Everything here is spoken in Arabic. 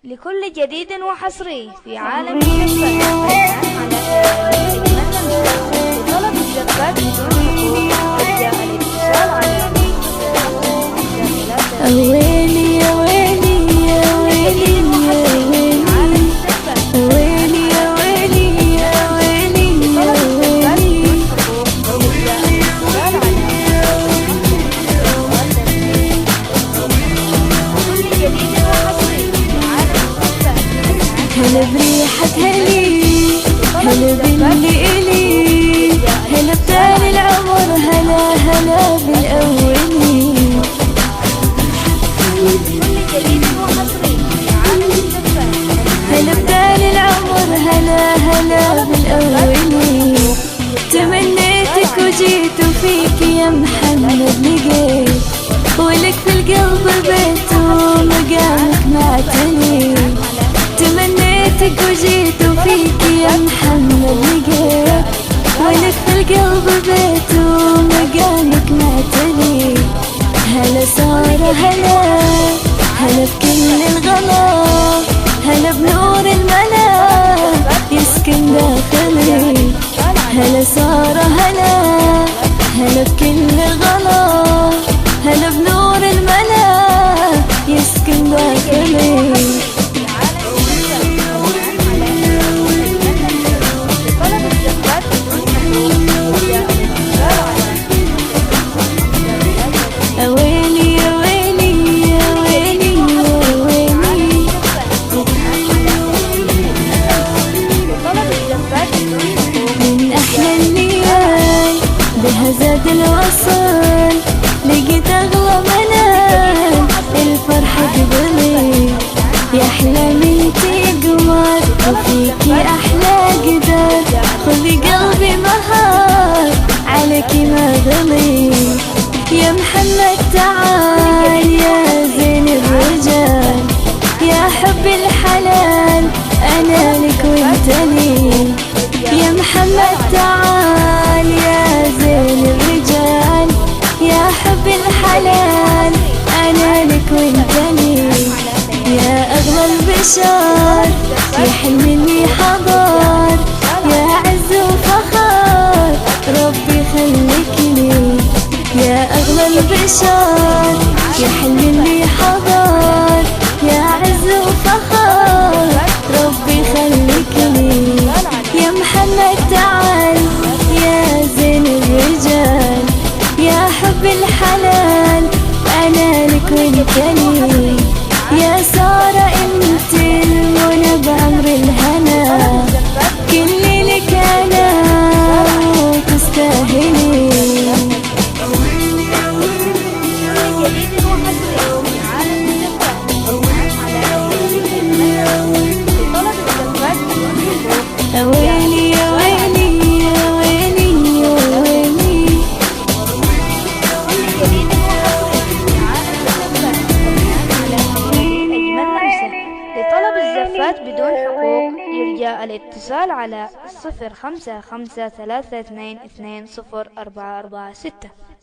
لكل جديد وحصري في عالم الزفات على طلب الزفات بدون حقوق رجاء الاتصال على ويلي يا ويلي يا ويلي يا ويلي ويلي يا ويلي يا ويلي يا هلا بريحة هلي هلا باللي إلي هلا بتاني العمر هلا هلا بالأولي هلا بتاني العمر هلا هلا بالأولي تمنيتك وجيت وفيك يا محمد لقيت ولك في القلب بيت ومقامك معتني تمنيتك وجيت وفيك يا محمد لقيت ولك في القلب بيت ومقامك معتني هلا صار هلا هلا بكل الغلا هلا بنور الملا يسكن داخلي هلا صار هلا هلا بكل الغلا هلا بنور الملا يسكن داخلي زاد الوصل لقيت اغلى منال الفرحة قبلي يا احلى من قمر وفيكي احلى قدر خذي قلبي مهار عليكي ما غلي يا محمد تعال يا زين الرجال يا حب الحلال انا لك وانت لي يا محمد تعال يا زين الرجال يا حب الحلال انا لك وانت لي يا اغلى البشر يا حلم اللي حضر يا عز وفخر ربي خليك لي يا اغلى البشر يا حلم اللي حضر يا عز وفخر ربي خليك لي يا محمد تعال يا زين الرجال يا حب الحلال انا لك وانت لي يا سارة انت المنى بعمر الهنا كل لك انا وتستاهلي ويلي يا ويلي يا ويلي يا ويلي لطلب الزفات بدون حقوق يرجى الاتصال على 055322204446.